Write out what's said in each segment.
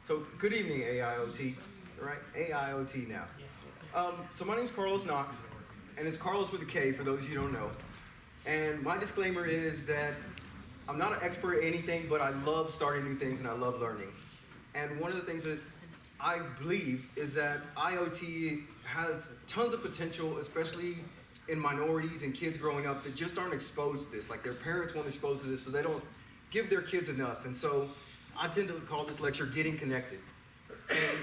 So good evening, AIoT. All right, AIoT now. So my name's Karlos Knox, and it's Karlos with a K for those you don't know. And my disclaimer is that I'm not an expert at anything, but I love starting new things and I love learning. And one of the things that I believe is that IoT has tons of potential, especially in minorities and kids growing up that just aren't exposed to this. Like their parents weren't exposed to this, so they don't give their kids enough. And so I tend to call this lecture Getting Connected. And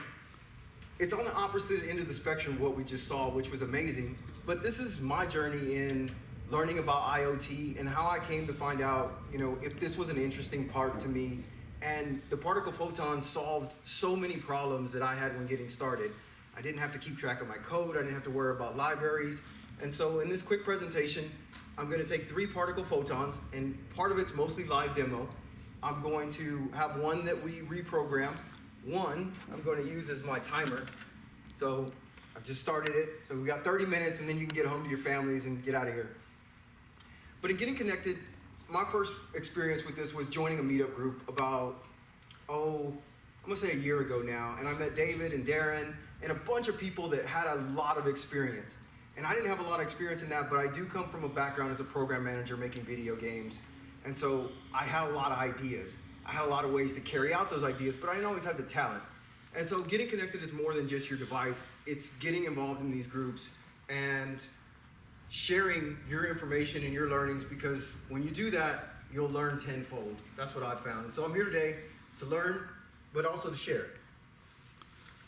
it's on the opposite end of the spectrum of what we just saw, which was amazing. But this is my journey in learning about IoT and how I came to find out, if this was an interesting part to me. And the particle photon solved so many problems that I had when getting started. I didn't have to keep track of my code. I didn't have to worry about libraries. And so in this quick presentation, I'm going to take 3 particle photons, and part of it's mostly live demo. I'm going to have one that we reprogram. One I'm going to use as my timer. So I've just started it. So we got 30 minutes, and then you can get home to your families and get out of here. But in Getting Connected, my first experience with this was joining a Meetup group about, I'm going to say a year ago now. And I met David and Darren and a bunch of people that had a lot of experience. And I didn't have a lot of experience in that, but I do come from a background as a program manager making video games. And so I had a lot of ideas. I had a lot of ways to carry out those ideas, but I didn't always have the talent. And so Getting Connected is more than just your device. It's getting involved in these groups and sharing your information and your learnings, because when you do that, you'll learn tenfold. That's what I've found. And so I'm here today to learn, but also to share.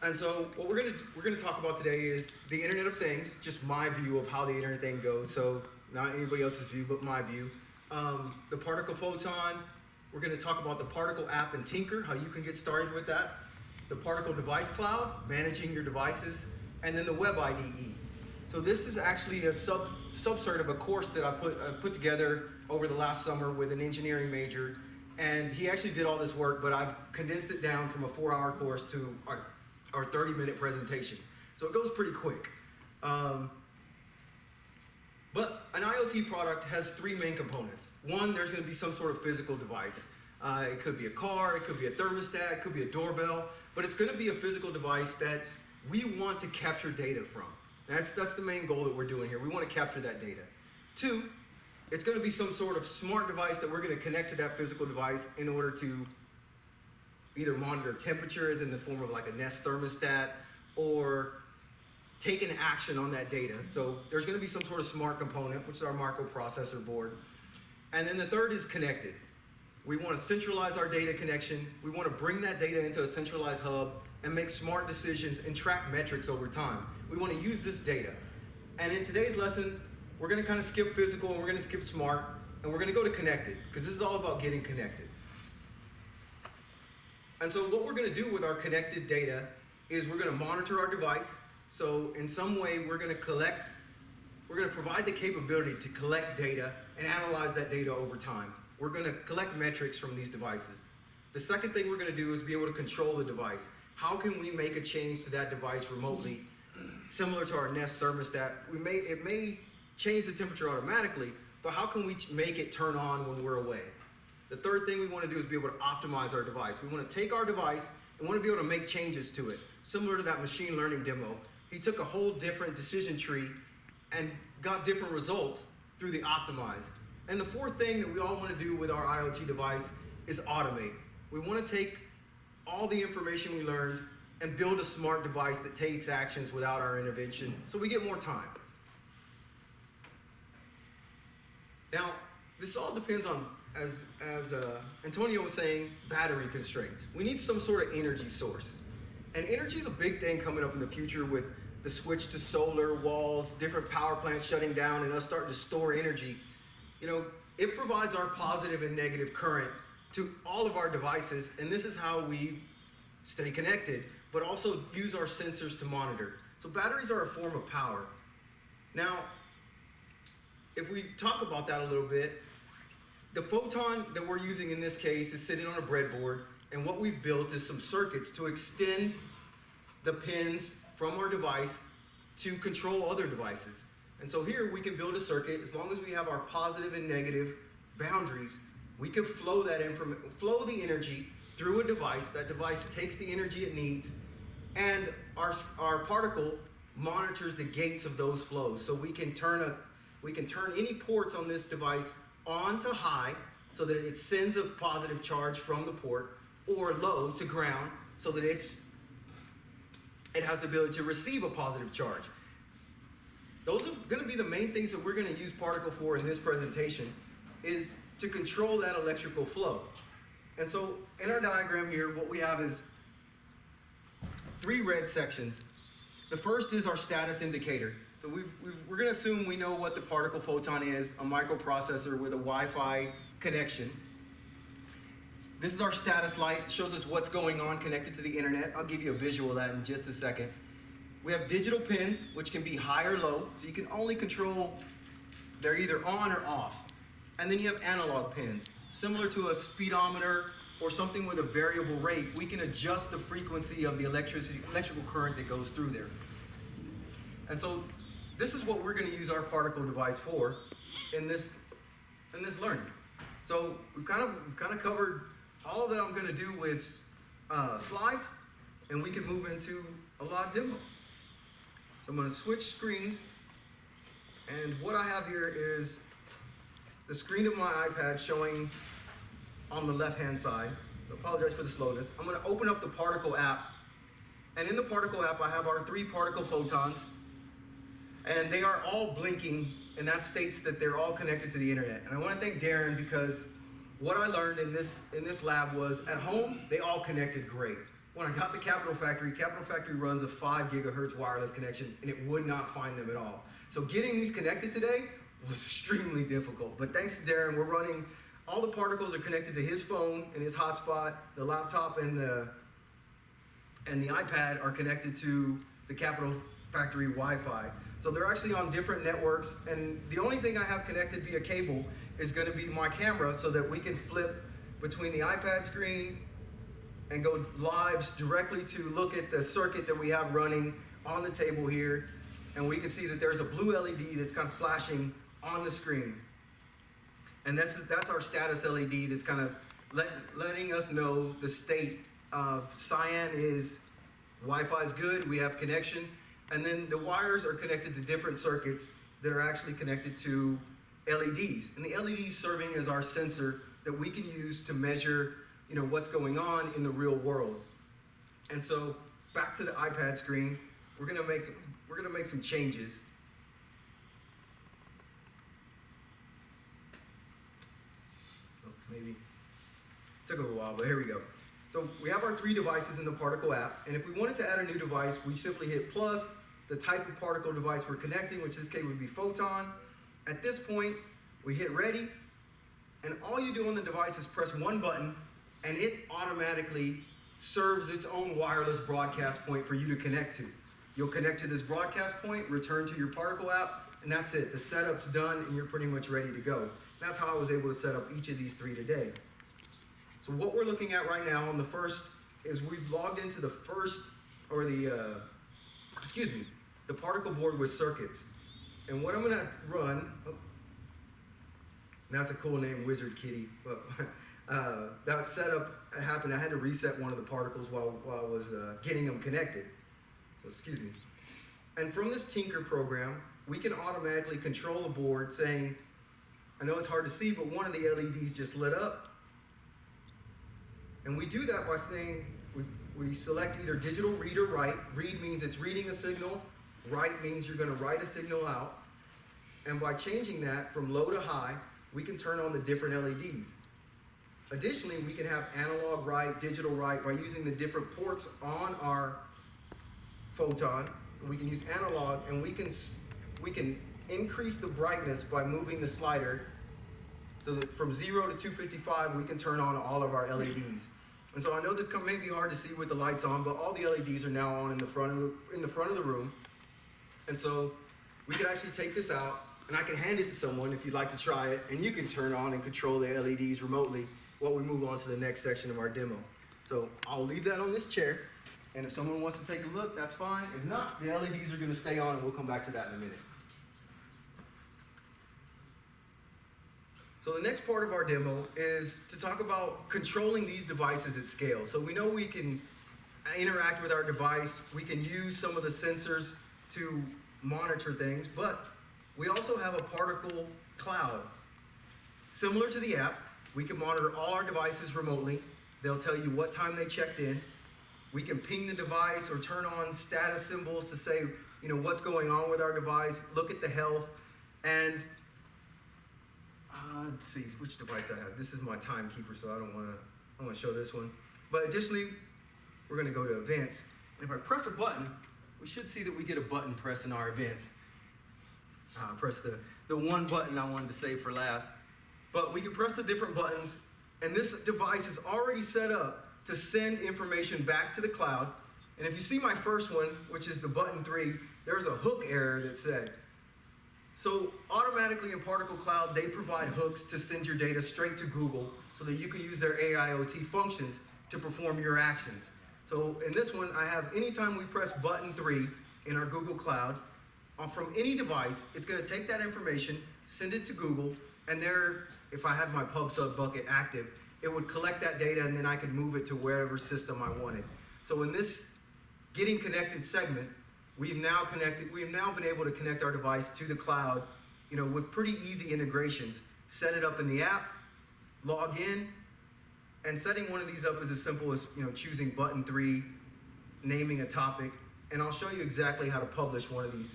And so what we're gonna talk about today is the Internet of Things, just my view of how the Internet thing goes. So not anybody else's view, but my view. The particle photon. We're gonna talk about the particle app and Tinker, how you can get started with that. The particle device cloud, managing your devices, and then the web IDE. So this is actually a subset of a course that I put together over the last summer with an engineering major. And he actually did all this work, but I've condensed it down from a 4-hour course to our 30-minute presentation. So it goes pretty quick. But an IoT product has 3 main components. One, there's going to be some sort of physical device. It could be a car, it could be a thermostat, it could be a doorbell, but it's going to be a physical device that we want to capture data from. That's the main goal that we're doing here. We want to capture that data. 2, it's going to be some sort of smart device that we're going to connect to that physical device in order to either monitor temperature, as in the form of like a Nest thermostat, or take an action on that data. So there's going to be some sort of smart component, which is our microprocessor board. And then the third is connected. We want to centralize our data connection. We want to bring that data into a centralized hub and make smart decisions and track metrics over time. We want to use this data. And in today's lesson, we're going to kind of skip physical and we're going to skip smart, and we're going to go to connected, because this is all about getting connected. And so what we're going to do with our connected data is we're going to monitor our device. So in some way, we're going to provide the capability to collect data and analyze that data over time. We're going to collect metrics from these devices. The second thing we're going to do is be able to control the device. How can we make a change to that device remotely, similar to our Nest thermostat? It may change the temperature automatically, but how can we make it turn on when we're away? The third thing we want to do is be able to optimize our device. We want to take our device and want to be able to make changes to it, similar to that machine learning demo. He took a whole different decision tree and got different results through the optimize. And the fourth thing that we all want to do with our IoT device is automate. We want to take all the information we learned and build a smart device that takes actions without our intervention, so we get more time. Now, this all depends on, as Antonio was saying, battery constraints. We need some sort of energy source. And energy is a big thing coming up in the future with the switch to solar walls, different power plants shutting down, and us starting to store energy. It provides our positive and negative current to all of our devices, and this is how we stay connected, but also use our sensors to monitor. So batteries are a form of power. Now, if we talk about that a little bit, the photon that we're using in this case is sitting on a breadboard, and what we've built is some circuits to extend the pins from our device to control other devices. And so here we can build a circuit. As long as we have our positive and negative boundaries, we can flow the energy through a device. That device takes the energy it needs, and our particle monitors the gates of those flows. So we can turn any ports on this device on to high so that it sends a positive charge from the port, or low to ground so that it has the ability to receive a positive charge. Those are going to be the main things that we're going to use particle for in this presentation, is to control that electrical flow. And so in our diagram here, what we have is 3 red sections. The first is our status indicator. So we're going to assume we know what the particle photon is, a microprocessor with a Wi-Fi connection. This is our status light. It shows us what's going on connected to the internet. I'll give you a visual of that in just a second. We have digital pins, which can be high or low. So you can only control, they're either on or off. And then you have analog pins. Similar to a speedometer or something with a variable rate, we can adjust the frequency of the electrical current that goes through there. And so this is what we're going to use our particle device for in this learning. So we've kind of covered all that I'm going to do with slides, and we can move into a live demo. So I'm going to switch screens, and what I have here is the screen of my iPad showing on the left-hand side. I apologize for the slowness. I'm going to open up the particle app, and in the particle app I have our 3 particle photons, and they are all blinking, and that states that they're all connected to the internet. And I want to thank Darren, because what I learned in this lab was, at home, they all connected great. When I got to Capital Factory runs a 5 gigahertz wireless connection, and it would not find them at all. So getting these connected today was extremely difficult. But thanks to Darren, we're running, all the particles are connected to his phone and his hotspot. The laptop and the iPad are connected to the Capital Factory Wi-Fi. So they're actually on different networks, and the only thing I have connected via cable is going to be my camera, so that we can flip between the iPad screen and go live directly to look at the circuit that we have running on the table here, and we can see that there's a blue LED that's kind of flashing on the screen. And that's our status LED that's kind of letting us know the state of cyan is Wi-Fi is good, we have connection. And then the wires are connected to different circuits that are actually connected to LEDs. And the LEDs serving as our sensor that we can use to measure, what's going on in the real world. And so back to the iPad screen, we're gonna make some changes. Oh, maybe took a while, but here we go. So we have our 3 devices in the particle app, and if we wanted to add a new device, we simply hit plus, the type of particle device we're connecting, which in this case would be Photon. At this point, we hit ready, and all you do on the device is press 1 button, and it automatically serves its own wireless broadcast point for you to connect to. You'll connect to this broadcast point, return to your particle app, and that's it. The setup's done, and you're pretty much ready to go. That's how I was able to set up each of these 3 today. So what we're looking at right now on the first is we've logged into the first, or the particle board with circuits. And what I'm gonna run, that's a cool name, Wizard Kitty. But that setup happened, I had to reset one of the particles while I was getting them connected. So excuse me. And from this Tinker program, we can automatically control the board saying, I know it's hard to see, but one of the LEDs just lit up. And we do that by saying, we select either digital read or write. Read means it's reading a signal. Write means you're going to write a signal out. And by changing that from low to high, we can turn on the different LEDs. Additionally, we can have analog write, digital write by using the different ports on our Photon. We can use analog, and we can increase the brightness by moving the slider so that from 0 to 255, we can turn on all of our LEDs. And so I know this may be hard to see with the lights on, but all the LEDs are now on in the front of the room. And so we could actually take this out, and I can hand it to someone if you'd like to try it, and you can turn on and control the LEDs remotely while we move on to the next section of our demo. So I'll leave that on this chair, and if someone wants to take a look, that's fine. If not, the LEDs are going to stay on, and we'll come back to that in a minute. So the next part of our demo is to talk about controlling these devices at scale. So we know we can interact with our device, we can use some of the sensors to monitor things, but we also have a particle cloud. Similar to the app, we can monitor all our devices remotely. They'll tell you what time they checked in. We can ping the device or turn on status symbols to say, what's going on with our device, look at the health, and let's see which device I have. This is my timekeeper, so I don't want to show this one. But additionally, we're going to go to events. And if I press a button, we should see that we get a button press in our events. Press the one button I wanted to save for last. But we can press the different buttons, and this device is already set up to send information back to the cloud. And if you see my first one, which is the button 3, there's a hook error that said. So automatically in Particle Cloud, they provide hooks to send your data straight to Google so that you can use their AIoT functions to perform your actions. So in this one, I have anytime we press button 3 in our Google Cloud, from any device, it's going to take that information, send it to Google, and there, if I had my PubSub bucket active, it would collect that data and then I could move it to wherever system I wanted. So in this Getting Connected segment, we've now been able to connect our device to the cloud, with pretty easy integrations. Set it up in the app, log in, and setting one of these up is as simple as choosing button 3, naming a topic, and I'll show you exactly how to publish one of these.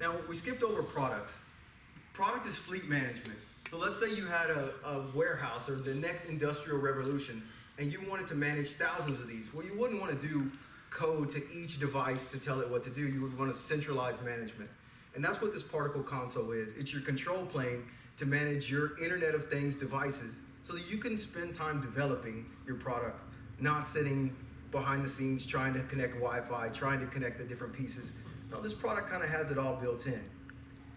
Now, we skipped over products. Product is fleet management. So let's say you had a warehouse or the next industrial revolution, and you wanted to manage thousands of these. Well, you wouldn't want to do code to each device to tell it what to do. You would want to centralize management. And that's what this particle console is. It's your control plane to manage your Internet of Things devices so that you can spend time developing your product, not sitting behind the scenes trying to connect Wi-Fi, trying to connect the different pieces. No, this product kind of has it all built in.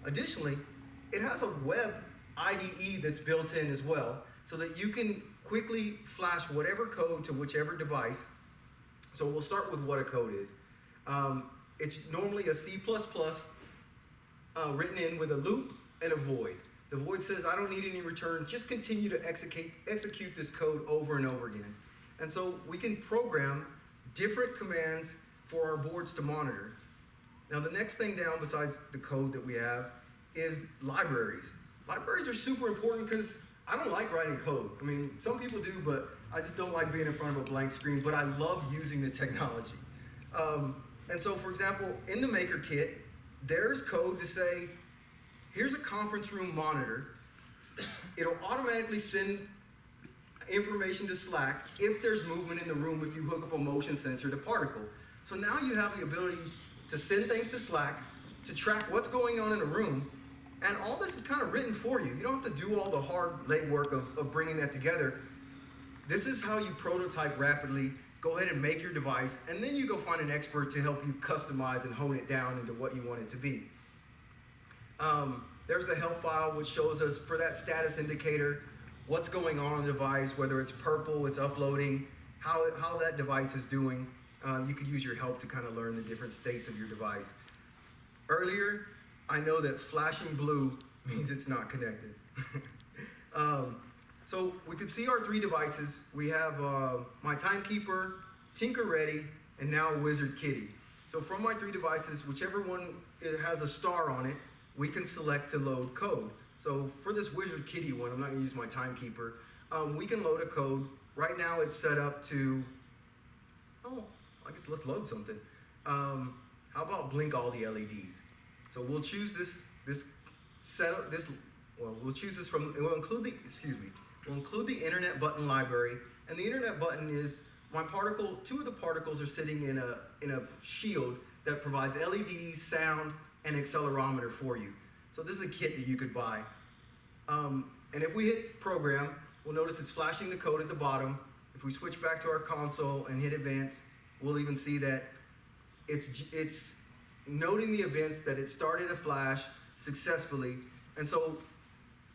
Additionally, it has a web IDE that's built in as well so that you can quickly flash whatever code to whichever device. So we'll start with what a code is. It's normally a C++ written in with a loop and a void. The void says, I don't need any returns, just continue to execute this code over and over again. And so we can program different commands for our boards to monitor. Now the next thing down besides the code that we have is libraries. Libraries are super important because I don't like writing code. I mean, some people do, but I just don't like being in front of a blank screen, but I love using the technology. And so, for example, in the Maker Kit, there's code to say, here's a conference room monitor. It'll automatically send information to Slack if there's movement in the room if you hook up a motion sensor to Particle. So now you have the ability to send things to Slack, to track what's going on in a room, and all this is kind of written for you. You don't have to do all the hard legwork of bringing that together. This is how you prototype rapidly, go ahead and make your device, and then you go find an expert to help you customize and hone it down into what you want it to be. There's the health file, which shows us for that status indicator, what's going on the device, whether it's purple, it's uploading, how that device is doing. You could use your help to kind of learn the different states of your device. Earlier, I know that flashing blue means it's not connected. So we could see our 3 devices. We have my Timekeeper, Tinker Ready, and now Wizard Kitty. So from my 3 devices, whichever one has a star on it, we can select to load code. So for this Wizard Kitty one, I'm not going to use my Timekeeper, we can load a code. Right now it's set up to, I guess let's load something. How about blink all the LEDs? So we'll choose this setup. We'll choose this from. We'll include the Internet button library, and the Internet button is my particle. 2 of the particles are sitting in a shield that provides LEDs, sound, and accelerometer for you. So this is a kit that you could buy. And if we hit program, we'll notice it's flashing the code at the bottom. If we switch back to our console and hit advance, we'll even see that it's noting the events that it started a flash successfully. And so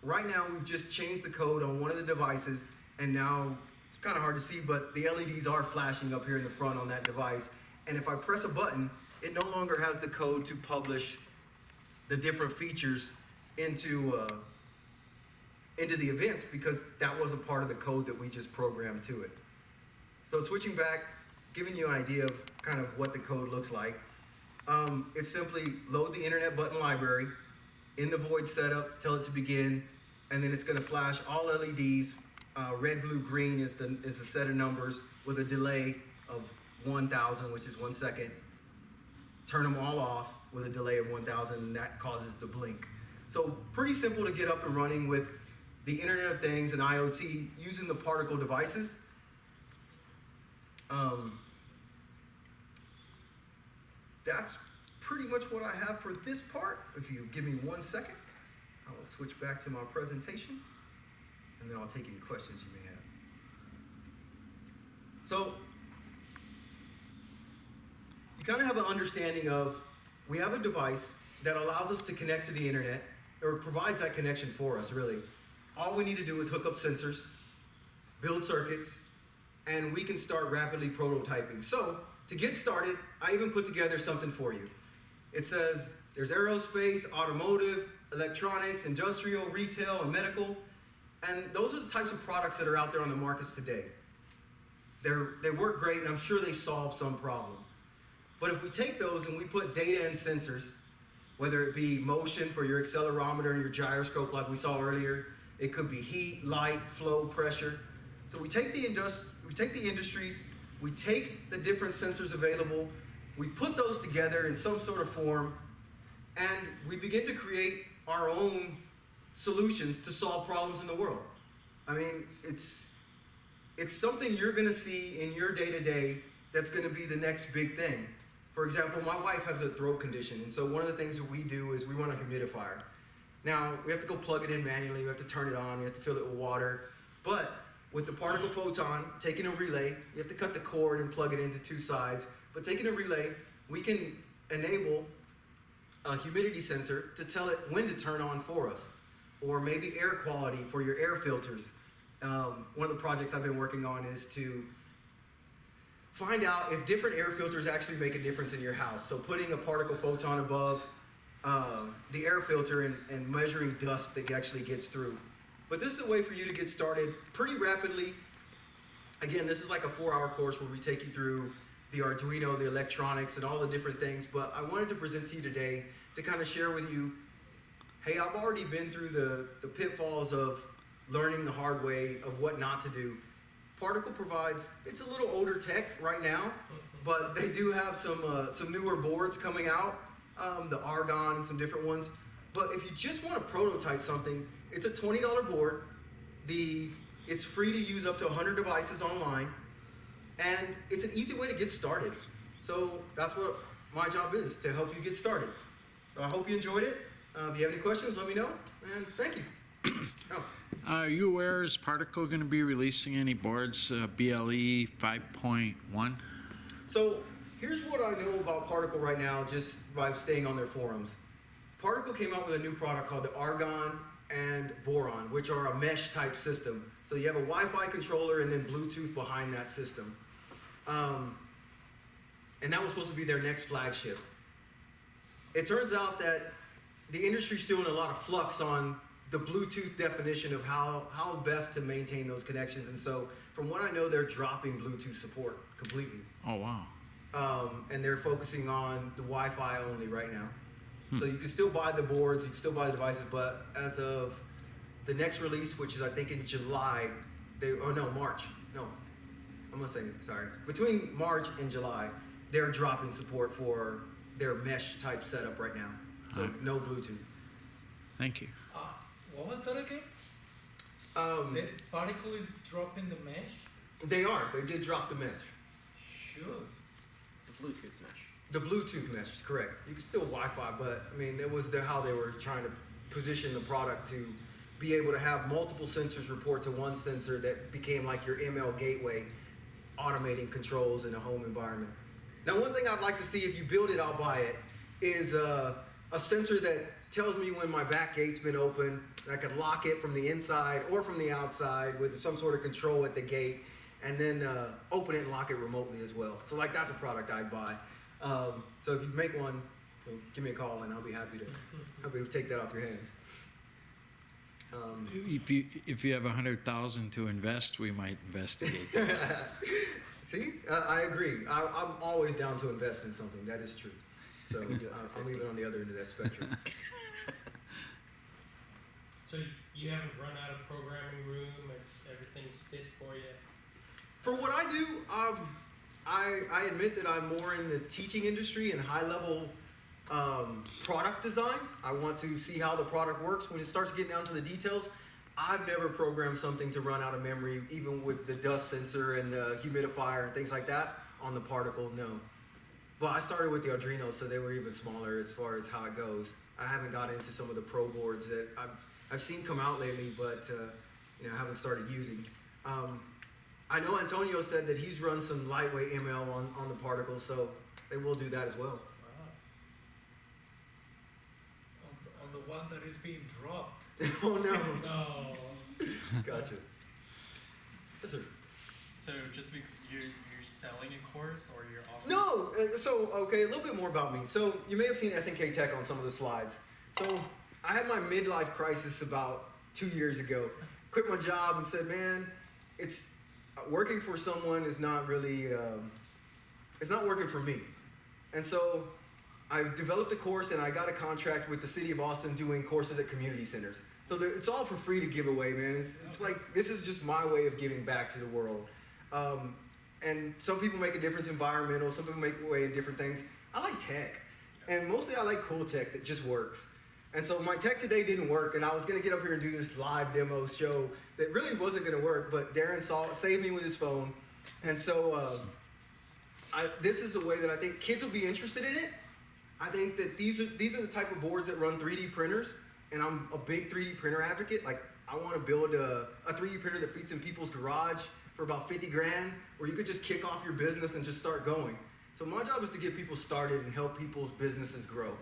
right now we've just changed the code on one of the devices, and now it's kind of hard to see, but the LEDs are flashing up here in the front on that device. And if I press a button, it no longer has the code to publish the different features into into the events because that was a part of the code that we just programmed to it. So switching back, giving you an idea of kind of what the code looks like. It's simply load the internet button library, in the void setup, tell it to begin, and then it's going to flash all LEDs. Red, blue, green is the set of numbers with a delay of 1,000, which is 1 second. Turn them all off with a delay of 1,000, and that causes the blink. So pretty simple to get up and running with the Internet of Things and IoT using the particle devices. That's pretty much what I have for this part. If you give me 1 second, I will switch back to my presentation, and then I'll take any questions you may have. So, you kind of have an understanding of, we have a device that allows us to connect to the internet, or provides that connection for us, really. All we need to do is hook up sensors, build circuits, and we can start rapidly prototyping. So, to get started, I even put together something for you. It says there's aerospace, automotive, electronics, industrial, retail, and medical. And those are the types of products that are out there on the markets today. They work great, and I'm sure they solve some problem. But if we take those and we put data and sensors, whether it be motion for your accelerometer and your gyroscope like we saw earlier, it could be heat, light, flow, pressure. So we take the industries, we take the different sensors available, we put those together in some sort of form, and we begin to create our own solutions to solve problems in the world. I mean, it's something you're gonna see in your day-to-day that's gonna be the next big thing. For example, my wife has a throat condition, and so one of the things that we do is we want a humidifier. Now, we have to go plug it in manually, we have to turn it on, we have to fill it with water, but with the particle photon, taking a relay, you have to cut the cord and plug it into two sides, but taking a relay, we can enable a humidity sensor to tell it when to turn on for us, or maybe air quality for your air filters. One of the projects I've been working on is to find out if different air filters actually make a difference in your house. So putting a particle photon above the air filter and measuring dust that actually gets through. But this is a way for you to get started pretty rapidly. Again, this is like a 4-hour course where we take you through the Arduino, the electronics, and all the different things. But I wanted to present to you today to kind of share with you, hey, I've already been through the pitfalls of learning the hard way of what not to do. Particle provides, it's a little older tech right now, but they do have some newer boards coming out, the Argon and some different ones. But if you just want to prototype something, it's a $20 board. It's free to use up to 100 devices online, and it's an easy way to get started. So that's what my job is, to help you get started. So I hope you enjoyed it. If you have any questions, let me know, and thank you. Oh. Are you aware, is Particle going to be releasing any boards, BLE 5.1? So here's what I know about Particle right now, just by staying on their forums. Particle came out with a new product called the Argon and Boron, which are a mesh type system. So you have a Wi-Fi controller and then Bluetooth behind that system. And that was supposed to be their next flagship. It turns out that the industry's still in a lot of flux on the Bluetooth definition of how best to maintain those connections. And so from what I know, they're dropping Bluetooth support completely. Oh, wow. And they're focusing on the Wi-Fi only right now. So you can still buy the boards, you can still buy the devices, but as of the next release, which is I think in July, March. No, I'm gonna say, sorry. Between March and July, they're dropping support for their mesh type setup right now. So no Bluetooth. Thank you. What was that again? The particle is dropping the mesh? They did drop the mesh. Sure. The Bluetooth mesh. The Bluetooth mesh, correct. You can still Wi-Fi, but I mean, it was how they were trying to position the product to be able to have multiple sensors report to one sensor that became like your ML gateway, automating controls in a home environment. Now, one thing I'd like to see, if you build it, I'll buy it, is a sensor that tells me when my back gate's been open. I could lock it from the inside or from the outside with some sort of control at the gate, and then open it and lock it remotely as well. So like, that's a product I'd buy. So if you make one, give me a call and I'll be happy to take that off your hands. If you have 100,000 to invest, we might investigate. See, I agree. I'm always down to invest in something. That is true. So I'm even on the other end of that spectrum. So you haven't run out of programming room? Everything's fit for you? For what I do, I admit that I'm more in the teaching industry and high-level product design. I want to see how the product works. When it starts getting down to the details, I've never programmed something to run out of memory, even with the dust sensor and the humidifier and things like that on the particle, no. But I started with the Arduino, so they were even smaller as far as how it goes. I haven't got into some of the pro boards that I've seen come out lately, but I haven't started using. I know Antonio said that he's run some lightweight ML on the particle, so they will do that as well. Wow. On the one that is being dropped. Oh no. No. Gotcha. Yes, sir. So just to be, you're selling a course or you're offering? No, okay, a little bit more about me. So you may have seen SNK Tech on some of the slides. So I had my midlife crisis about 2 years ago. Quit my job and said, man, it's working for someone is not really, it's not working for me. And so I developed a course and I got a contract with the city of Austin doing courses at community centers. So it's all for free to give away, man. It's like, this is just my way of giving back to the world. And some people make a difference environmental, some people make a way in different things. I like tech. And mostly I like cool tech that just works. And so my tech today didn't work, and I was gonna get up here and do this live demo show that really wasn't gonna work, but Darren saved me with his phone. And so this is a way that I think kids will be interested in it. I think that these are the type of boards that run 3D printers, and I'm a big 3D printer advocate. Like, I wanna build a 3D printer that fits in people's garage for about 50 grand, where you could just kick off your business and just start going. So my job is to get people started and help people's businesses grow.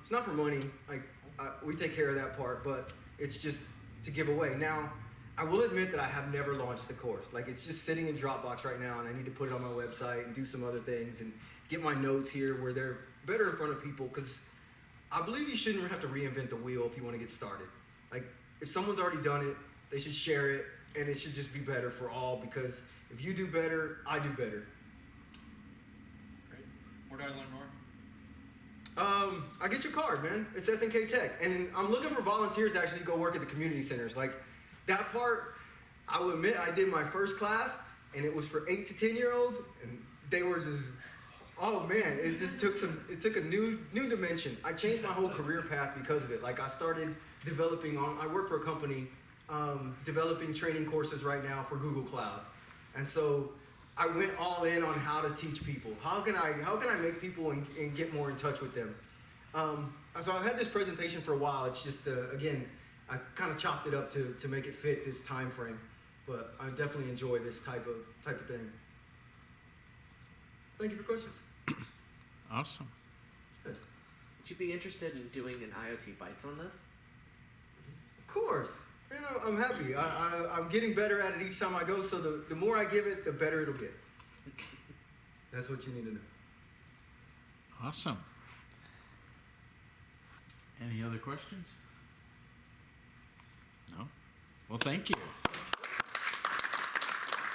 It's not for money, like we take care of that part, but it's just to give away. Now, I will admit that I have never launched the course. Like, it's just sitting in Dropbox right now, and I need to put it on my website and do some other things and get my notes here where they're better in front of people, because I believe you shouldn't have to reinvent the wheel if you want to get started. Like, if someone's already done it, they should share it, and it should just be better for all, because if you do better, I do better. Great. Where do I learn more? I get your card, man. It's SNK Tech. And I'm looking for volunteers to actually go work at the community centers. Like, that part, I will admit, I did my first class, and it was for 8 to 10-year-olds, and they were just, oh man, it just took a new dimension. I changed my whole career path because of it. Like, I started developing I work for a company developing training courses right now for Google Cloud. And so I went all in on how to teach people. How can I make people and get more in touch with them? So I've had this presentation for a while. It's just, again, I kind of chopped it up to make it fit this time frame. But I definitely enjoy this type of thing. Thank you for questions. Awesome. Yes. Would you be interested in doing an IoT Bites on this? Of course. I'm happy. I'm getting better at it each time I go, so the more I give it, the better it'll get. That's what you need to know. Awesome. Any other questions? No? Well, thank you.